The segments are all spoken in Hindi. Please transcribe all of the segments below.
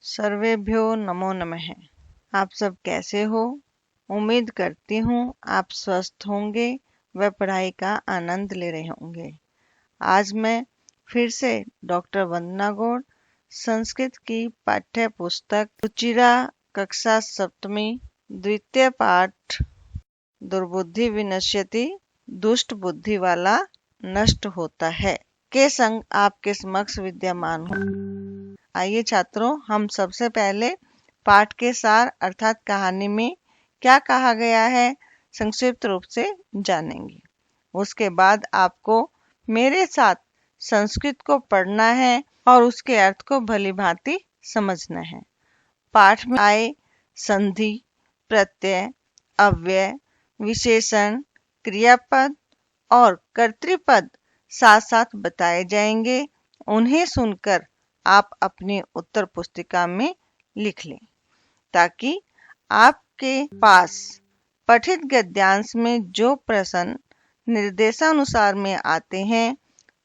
सर्वेभ्यो नमो नमः। आप सब कैसे हो? उम्मीद करती हूँ आप स्वस्थ होंगे व पढ़ाई का आनंद ले रहे होंगे। आज मैं फिर से डॉक्टर वंदना गौड़ संस्कृत की पाठ्य पुस्तक रुचिरा कक्षा सप्तमी द्वितीय पाठ दुर्बुद्धि विनश्यति दुष्ट बुद्धि वाला नष्ट होता है के संग आपके समक्ष विद्यमान हूँ। आइए छात्रों, हम सबसे पहले पाठ के सार अर्थात कहानी में क्या कहा गया है संक्षिप्त रूप से जानेंगे। उसके बाद आपको मेरे साथ संस्कृत को पढ़ना है और उसके अर्थ को भली भांति समझना है। पाठ में आए संधि, प्रत्यय, अव्यय, विशेषण, क्रियापद और कर्तृपद साथ साथ बताए जाएंगे। उन्हें सुनकर आप अपनी उत्तर पुस्तिका में लिख लें ताकि आपके पास पठित गद्यांश में जो प्रश्न निर्देशानुसार में आते हैं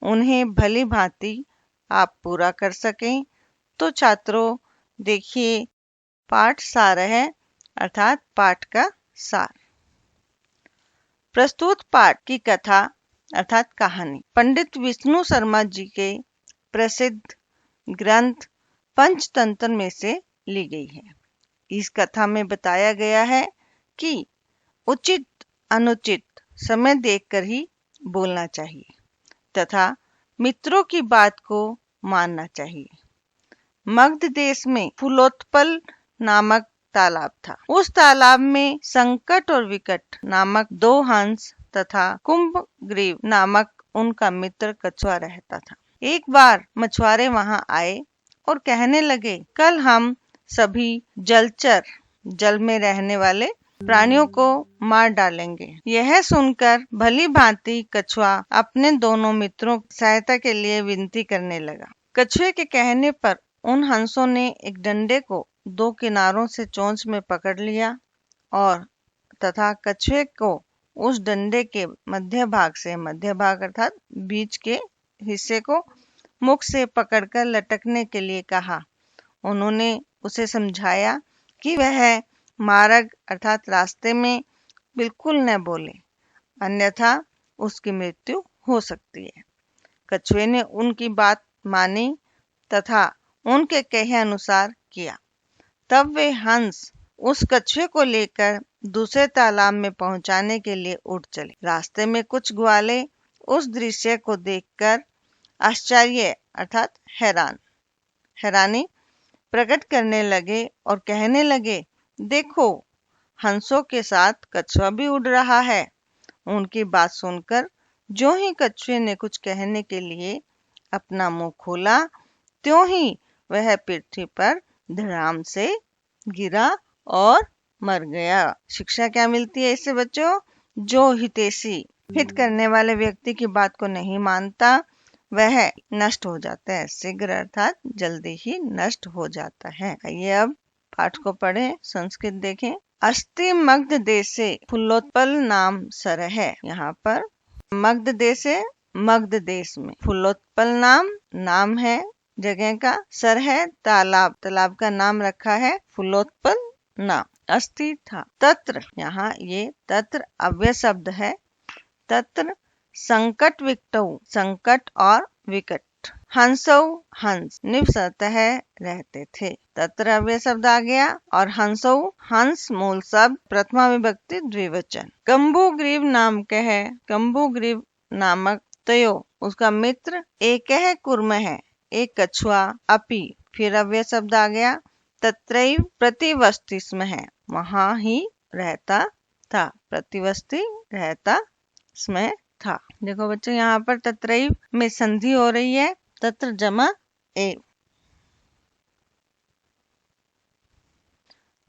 उन्हें भली भांति आप पूरा कर सकें। तो छात्रों देखिए, पाठ सार है अर्थात पाठ का सार। प्रस्तुत पाठ की कथा अर्थात कहानी पंडित विष्णु शर्मा जी के प्रसिद्ध ग्रंथ पंचतंत्र में से ली गई है। इस कथा में बताया गया है कि उचित अनुचित समय देखकर ही बोलना चाहिए तथा मित्रों की बात को मानना चाहिए। मगध देश में फूलोत्पल नामक तालाब था। उस तालाब में संकट और विकट नामक दो हंस तथा कुंभग्रीव नामक उनका मित्र कछुआ रहता था। एक बार मछुआरे वहां आए और कहने लगे, कल हम सभी जलचर जल में रहने वाले प्राणियों को मार डालेंगे। यह सुनकर भली भांति कछुआ अपने दोनों मित्रों की सहायता के लिए विनती करने लगा। कछुए के कहने पर उन हंसों ने एक डंडे को दो किनारों से चोंच में पकड़ लिया और तथा कछुए को उस डंडे के मध्य भाग अर्थात बीच के हिस्से को मुख से पकड़कर लटकने के लिए कहा। उन्होंने उसे समझाया कि वह मार्ग अर्थात रास्ते में बिल्कुल न बोले, अन्यथा उसकी मृत्यु हो सकती है। कछुए ने उनकी बात मानी तथा उनके कहे अनुसार किया। तब वे हंस उस कछुए को लेकर दूसरे तालाब में पहुंचाने के लिए उठ चले। रास्ते में कुछ ग्वाले उस दृश्य को देखकर आश्चर्य अर्थात हैरानी प्रकट करने लगे और कहने लगे, देखो, हंसों के साथ कछुआ भी उड़ रहा है। उनकी बात सुनकर जो ही कछुए ने कुछ कहने के लिए अपना मुंह खोला, त्यों ही वह पृथ्वी पर धड़ाम से गिरा और मर गया। शिक्षा क्या मिलती है इससे बच्चों? जो हित करने वाले व्यक्ति की बात को नहीं मानता वह नष्ट हो जाता है, शीघ्र अर्थात जल्दी ही नष्ट हो जाता है। आइए अब पाठ को पढ़ें, संस्कृत देखें। अस्ति मगध देशे फूलोत्पल नाम सर है। यहाँ पर मगध देश में फूलोत्पल नाम है जगह का, सर है तालाब का नाम रखा है फूलोत्पल नाम। अस्ति था तत्र, यहाँ ये तत्र अव्यय शब्द है। तत्र संकट विकटौ संकट और विकट, हंसौ हंस निवसतः रहते थे। तत्र अव्यय शब्द आ गया और हंसौ हंस मूल शब्द प्रथमा विभक्ति द्विवचन। कंबुग्रीव नाम के है, कंबुग्रीव नामक तयो उसका मित्र एक है कुर्म है, एक कछुआ अपि, फिर अव्यय शब्द आ गया तत्रैव प्रतिवस्ति स्म है, वहां ही रहता था, प्रतिवस्ति रहता स्म था। देखो बच्चों, यहाँ पर तत्रैव में संधि हो रही है, तत्र जमा एव।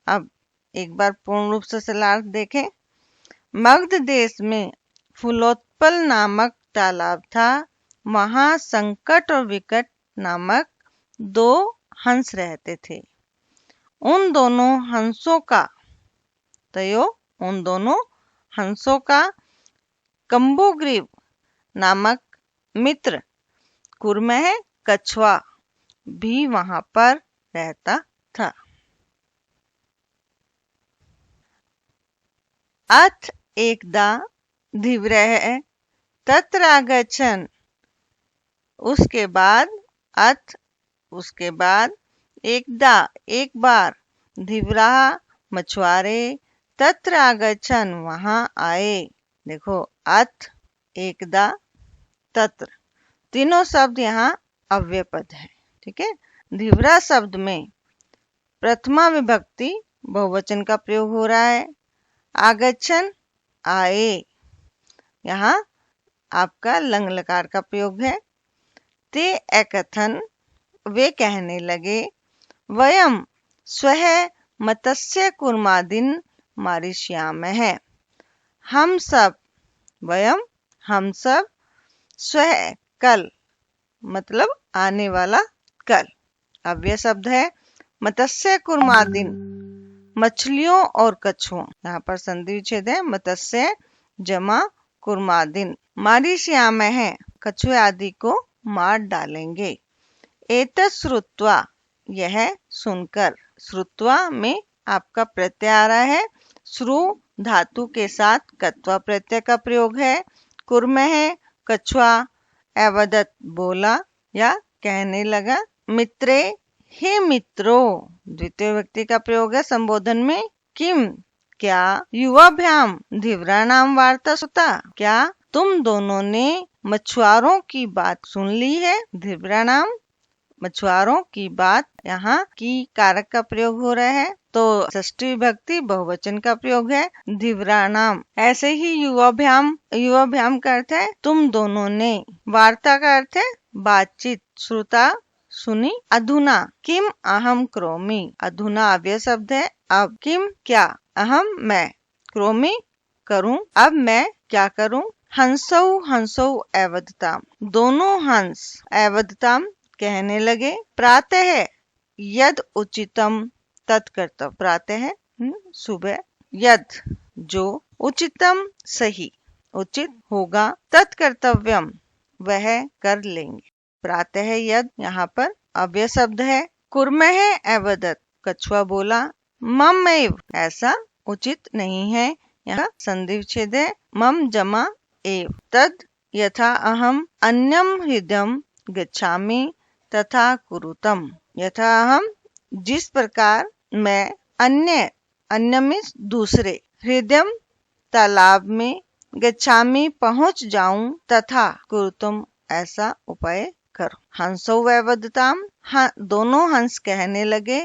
अब एक बार पूर्ण रूप से सलार्थ देखें। मगध देश में फूलोत्पल नामक तालाब था। वहां संकट और विकट नामक दो हंस रहते थे। उन दोनों हंसों का कंबुग्रीव नामक मित्र कुर्म है कछुआ भी वहां पर रहता था। अथ एकदा धीव्रः तत्रागच्छन्, उसके बाद, अथ उसके बाद, एकदा एक बार, धीव्राः मछुआरे, तत्र आगच्छन् वहां आए। देखो, अथ, एकदा, तत्र, तीनों शब्द यहाँ अव्यय पद है। ठीक है। धीव्रा शब्द में प्रथमा विभक्ति बहुवचन का प्रयोग हो रहा है। आगच्छन् आए, यहाँ आपका लंग लकार का प्रयोग है। ते एकथन, वे कहने लगे। वयम स्वः मत्स्य कुर्मादिन मारिष्यामः, हम सब, वयम हम सब, स्वः कल, मतलब आने वाला कल, अव्यय शब्द है। मत्स्य कुर्मादिन, मछलियों और कछुओं, यहाँ पर संधि विच्छेद है। मत्स्य जमा कुर्मादिन, मारिष्यामः, कछुए आदि को मार डालेंगे। एतत् श्रुत्वा, यह सुनकर, श्रुत्वा में आपका प्रत्यय आ रहा है। श्रु धातु के साथ कत्वा प्रत्यय का प्रयोग है। कुर्मः, कछुआ, अवदत्, बोला या कहने लगा। मित्रे, हे मित्रों, द्वितीय व्यक्ति का प्रयोग है संबोधन में। किम, क्या, युवाभ्याम धीव्राणाम वार्ता सुता, क्या तुम दोनों ने मछुआरों की बात सुन ली है। धीव्राणाम, मछुआरों की बात, यहाँ की कारक का प्रयोग हो रहा है, तो षष्ठी विभक्ति बहुवचन का प्रयोग है। धीव्राणाम, ऐसे ही युवाभ्याम, युवाभ्याम का अर्थ है तुम दोनों ने, वार्ता का अर्थ है बातचीत, श्रुता सुनी। अधुना किम अहम करोमि, अधुना अव्यय शब्द है। अब किम क्या, अहम मैं, करोमि करूं, अब मैं क्या करूं। हंसौ हंसौ एवदताम, दोनों हंस, एवदताम कहने लगे। प्रातः यद उचितम तत्कर्तव्य, प्रातः सुबह, यद जो, उचितम सही, उचित होगा, तत्कर्तव्यम वह कर लेंगे। प्रातः यद यहाँ पर अव्यय शब्द है। कुर्मः एवदत्, कछुआ बोला। मम एव, ऐसा उचित नहीं है, यहाँ संधि विच्छेद है। मम जमा एव। तद यथा अहम अन्यम हृदयम गच्छामि तथा कुरुतम, यथा अहम, जिस प्रकार मैं, अन्य, अन्य मीन्स दूसरे, हृदयम तालाब में, गच्छामि पहुंच जाऊं, तथा कुरुतम ऐसा उपाय करो। हंसो वैवदताम, दोनों हंस कहने लगे।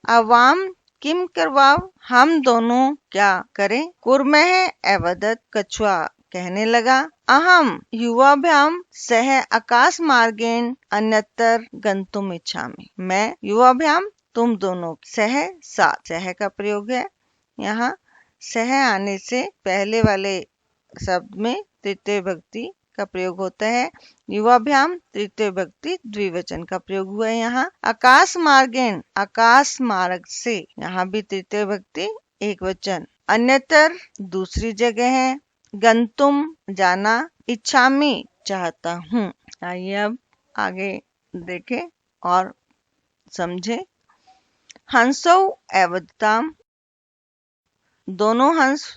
अवाम किम करवाव, हम दोनों क्या करें। कुर्मः एवदत्, कछुआ कहने लगा। अहम युवाभ्याम सह आकाश मार्गेण अन्यत्र गंतुम इच्छामि, मैं युवाभ्याम तुम दोनों, सह साथ, सह का प्रयोग है। यहाँ सह आने से पहले वाले शब्द में तृतीय विभक्ति का प्रयोग होता है। युवाभ्याम तृतीय विभक्ति द्विवचन का प्रयोग हुआ है। यहाँ आकाश मार्गेण, आकाश मार्ग से, यहाँ भी तृतीय विभक्ति एक वचन। अन्यतर दूसरी जगह है। गंतुम जाना, इच्छामि चाहता हूँ। आइए अब आगे देखें और समझे। हंसौ एवदताम, दोनों हंस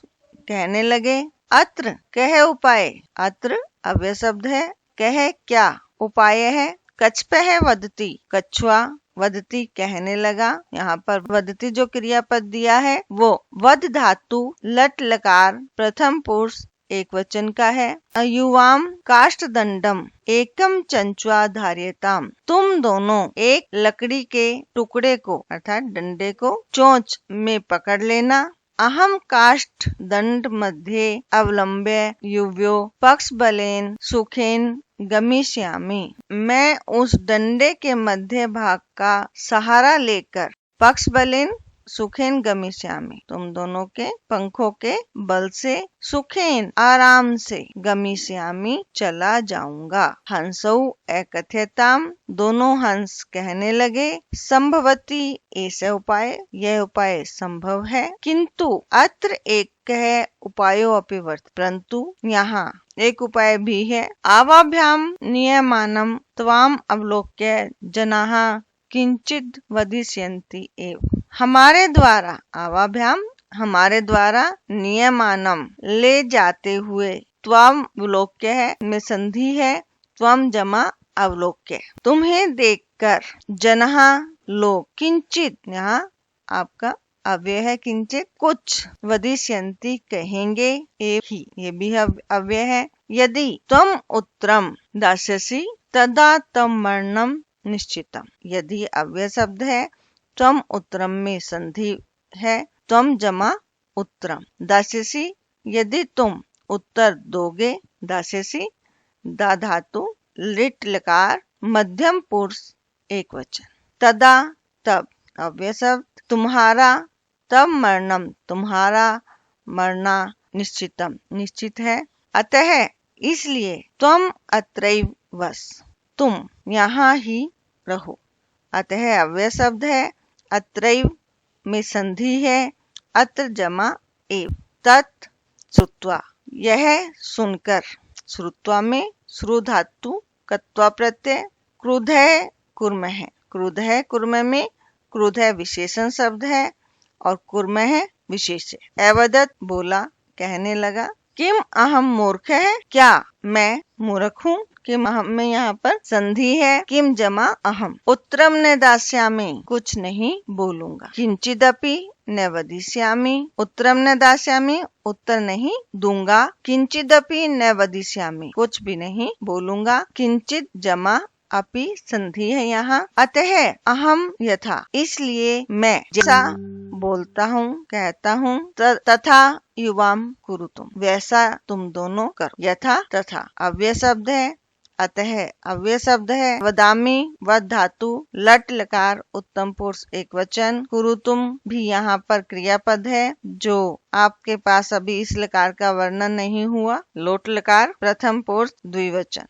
कहने लगे। अत्र कह उपाय, अत्र अव्यय शब्द है। कह क्या, उपाय है। कछपह वदती, कछुआ वदती कहने लगा। यहाँ पर वदती जो क्रियापद दिया है वो वद धातु लट लकार प्रथम पुरुष एक वचन का है। युवाम काष्ठ दंडम एकम चंचुआ धार्यताम, तुम दोनों एक लकड़ी के टुकड़े को अर्थात डंडे को चोंच में पकड़ लेना। अहम काष्ठ दंड मध्ये अवलंब्य युव्यो पक्ष बलेन सुखेन गमिष्यामि, मैं उस डंडे के मध्य भाग का सहारा लेकर, पक्ष बलेन सुखेन गमिष्यामि, तुम दोनों के पंखों के बल से, सुखेन आराम से, गमिष्यामि चला जाऊंगा। हंसौ एकथ्यताम, दोनों हंस कहने लगे। संभवती ऐसा उपाय, यह उपाय संभव है। किंतु अत्र एक कह उपायो अपि वर्त, परंतु यहाँ एक उपाय भी है। आवाभ्याम नियमानम त्वाम अवलोक्य जनाः किंचित वदिष्यन्ति एव। हमारे द्वारा आवाभ्याम हमारे द्वारा नियमानम ले जाते हुए त्वम विलोक्य है में संधि है त्वम जमा अवलोक्य। तुम्हें देखकर जनहा लोग किंचित यहाँ आपका अव्यय है किंचित कुछ वदिष्यन्ति कहेंगे एव ही ये भी अव्यय है। यदि त्वम उत्तरम दास्यसि तदा तम मरणम निश्चितम। यदि अव्यय शब्द है त्वम उत्तरम में संधि है त्वम जमा उत्तरम दास्यसि यदि तुम उत्तर दोगे दास्यसि दा धातु लिट लकार मध्यम पुरुष एक वचन। तदा तब अव्यय शब्द तुम्हारा तब मरणम तुम्हारा मरना निश्चितम निश्चित है। अतः इसलिए त्वम अत्रैव वस तुम यहाँ ही रहो। अतः अव्यय शब्द है अत्रैव में संधि है अत्र जमा एव। तत् श्रुत्वा यह सुनकर श्रुत्वा में श्रु धातु कत्वा प्रत्यय क्रुध है कुर्म है। क्रुध है कुर्म में क्रुध है विशेषण शब्द है और कुर्म है विशेष्य। अवदत बोला कहने लगा किम अहम मूर्ख है क्या मैं मूर्ख हूँ। किम अहम में यहाँ पर संधि है किम जमा अहम। उत्तरम न दास्यामि कुछ नहीं बोलूंगा। किंचिदपि न वदिष्यामि उत्तरम न दास्यामि उत्तर नहीं दूंगा। किंचिदपि न वदिष्यामि कुछ भी नहीं बोलूंगा। किंचित जमा अपि संधि है यहाँ। अतः अहम यथा इसलिए मैं जैसा बोलता हूँ कहता हूँ तथा युवाम कुरुतुम वैसा तुम दोनों करो। यथा तथा अव्यय शब्द है अतः अव्यय शब्द है। वदामी वद धातु लट लकार उत्तम पुरुष एक वचन। कुरुतुम भी यहाँ पर क्रियापद है जो आपके पास अभी इस लकार का वर्णन नहीं हुआ। लोट लकार प्रथम पुरुष द्विवचन।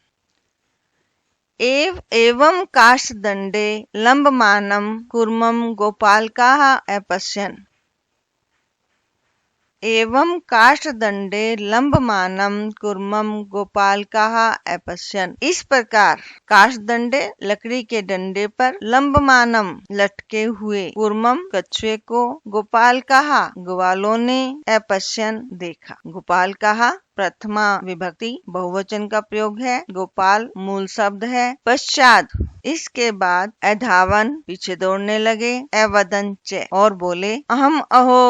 एवं काष्ठदण्डे लम्बमानं कूर्मं गोपालकाः अपश्यन्। एवं काष्ठदण्डे लम्बमानं कूर्मं गोपालकाः अपश्यन्। इस प्रकार काष्ठदण्डे लकड़ी के डंडे पर लम्बमानं लटके हुए कूर्मम कछुए को गोपालकाः ग्वालों ने अपश्यन् देखा। गोपालकाः प्रथमा विभक्ति बहुवचन का प्रयोग है। गोपाल मूल शब्द है। पश्चात इसके बाद अधावन पीछे दौड़ने लगे। अवदन च और बोले अहम अहो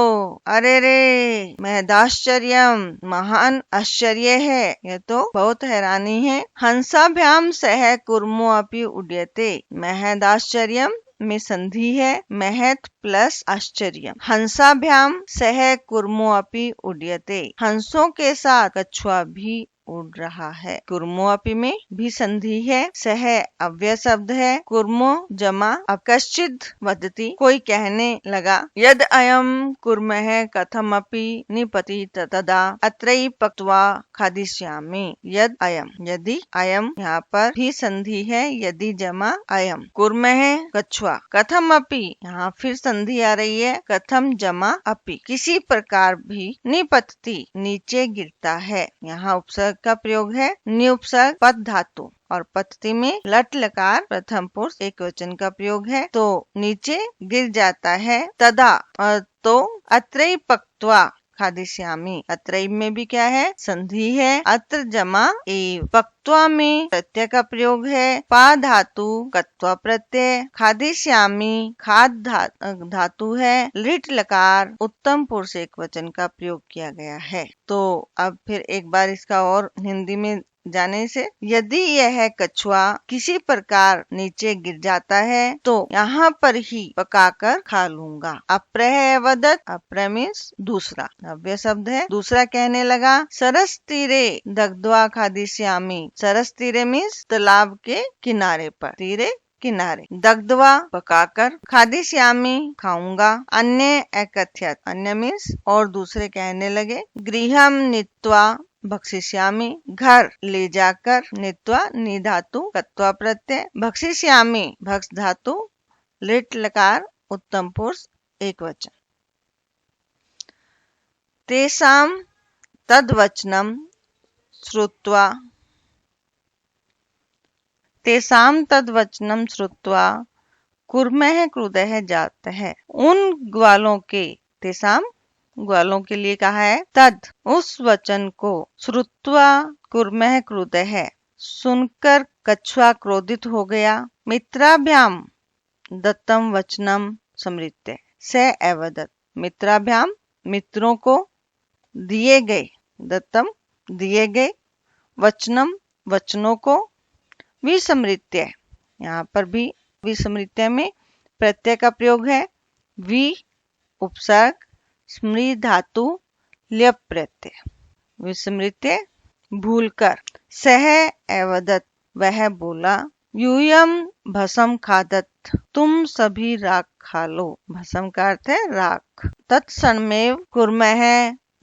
अरे रे महदाश्चर्यम महान आश्चर्य है यह तो बहुत हैरानी है। हंसाभ्याम सह कुर्मो अपि उड्यते महदाश्चर्यम में संधि है महत प्लस आश्चर्य। हंसाभ्याम सह कुर्मो अपि उड्यते हंसों के साथ कछुआ भी उड़ रहा है। कुर्मो अपि में भी संधि है। सह अव्यय शब्द है। कुर्मो जमा अकश्चित वदति कोई कहने लगा। यद अयम कुर्म है कथम अपि निपतित तदा अत्रैव पक्त्वा खादिष्यामि। यद अयम यदि अयम यहाँ पर भी संधि है। यदि जमा अयम कुर्म है कछुआ कथम अपि यहाँ फिर संधि आ रही है। कथम जमा अपि किसी प्रकार भी निपतति नीचे गिरता है। यहाँ उपसर्ग का प्रयोग है। निउपसर्ग पद धातु और पतति में लट लकार प्रथम पुरुष एक वचन का प्रयोग है तो नीचे गिर जाता है। तदा तो अत्रैव पक्त्वा खादिष्यामि अत्रैव में भी क्या है संधि है। अत्र जमा एव। पक्त्वा में प्रत्यय का प्रयोग है। पा धातु कत्वा प्रत्यय। खादिष्यामि खाद धातु है। लिट लकार उत्तम पुरुष एक वचन का प्रयोग किया गया है। तो अब फिर एक बार इसका और हिंदी में जाने से यदि यह कछुआ किसी प्रकार नीचे गिर जाता है तो यहाँ पर ही पकाकर खा लूंगा। अप्रह वदत अप्र मीन्स दूसरा अव्यय शब्द है। दूसरा कहने लगा सरस तीरे दग्ध्वा खादिष्यामि। सरस तीरे मीन्स तालाब के किनारे पर तीरे किनारे दग्ध्वा पकाकर खादिष्यामि खाऊंगा। अन्य अकथ्यत अन्य मीन्स और दूसरे कहने लगे। गृहम नीत्वा भक्षिष्यामि घर ले जाकर। नीत्वा नी धातु कत्वा प्रत्यय। भक्षिष्यामि भक्ष धातु लिट लकार उत्तम पुरुष एक वचन। तेषां तद्वचनं श्रुत्वा तेषां तद्वचनं श्रुत्वा कुर्मः क्रुधः जातः। उन ग्वालों के, तेसाम ग्वालों के लिए कहा है, तद उस वचन को, श्रुत्वा कुर्मः क्रुधः सुनकर कछुआ क्रोधित हो गया, मित्राभ्याम दत्तम वचनम समृत्य स अवदत्। मित्राभ्याम मित्रों को दिए गए, दत्तम दिए गए, वचनम वचनों को, विसमृत्य यहाँ पर भी विसमृत्य में प्रत्यय का प्रयोग है, वि उपसर्ग, स्मृ धातु, ल्यप प्रत्यय। विस्मृत्य भूलकर, सह अवदत् वह बोला, यूयम भस्म खादत तुम सभी राख खा लो। भस्म का अर्थ है राख। तत्समयेव कुर्मः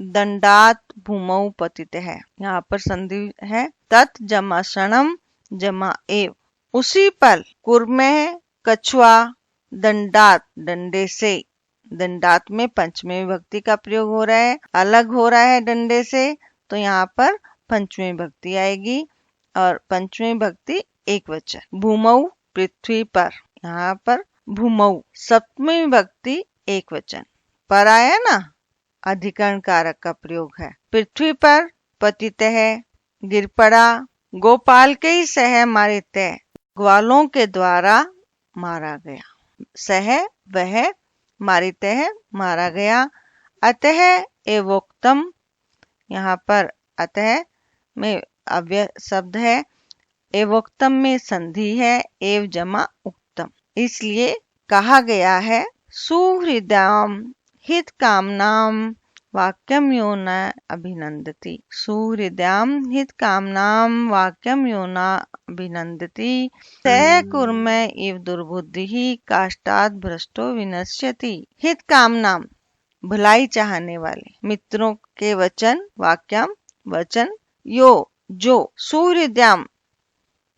दंडात भूमौ पतितः। यहाँ पर संधि है, तत् जमा क्षणम जमा एव। उसी पल कुर्मः कछुआ दंडात डंडे से, दंडात में पंचमी विभक्ति का प्रयोग हो रहा है, अलग हो रहा है डंडे से, तो यहाँ पर पंचमी विभक्ति आएगी और पंचमी विभक्ति एक वचन। भूमौ पृथ्वी पर, यहाँ पर भूमौ सप्तमी विभक्ति एक वचन। पर आया ना, अधिकरण कारक का प्रयोग है। पृथ्वी पर पतितः गिर पड़ा, गोपाल के ही सह मारिते ग्वालों के द्वारा मारा गया। सह वह, मारितः मारा गया, अतः एवोक्तम यहाँ पर अतः में अव्यय शब्द है, एवोक्तम में संधि है, एव जमा उक्तम, इसलिए कहा गया है, सुहृदाम हित कामनाम वाक्यम यो न अभिनंदति। सुहृदाम हित कामनाम वाक्यम यो न अभिनंदति। स कुर्म इव दुर्बुद्धि काष्ठात् भ्रष्टो विनश्यति। हित कामनाम भलाई चाहने वाले, मित्रों के वचन, वाक्यम वचन, यो जो, सुहृदयाम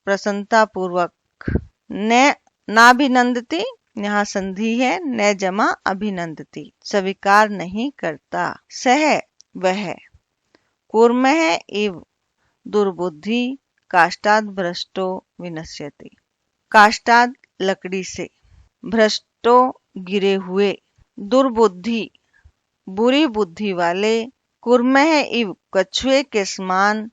प्रसन्नता पूर्वक, न नाभिनंदति यहाँ संधि है, न जमा अभिनंदति स्वीकार नहीं करता। सह वह, कुर्मः इव दुर्बुद्धि काष्ठात् भ्रष्टो विनश्यति। काष्ठात् लकड़ी से, भ्रष्टो गिरे हुए, दुर्बुद्धि बुरी बुद्धि वाले, कुर्मः इव कछुए के समान,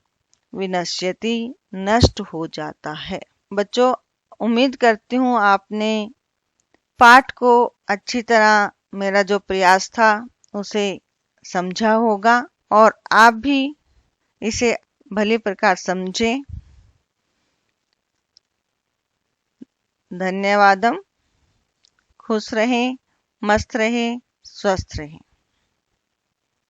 विनश्यति नष्ट हो जाता है। बच्चों, उम्मीद करती हूँ आपने पाठ को अच्छी तरह, मेरा जो प्रयास था उसे समझा होगा और आप भी इसे भली प्रकार समझें। धन्यवादम। खुश रहें, मस्त रहें, स्वस्थ रहें।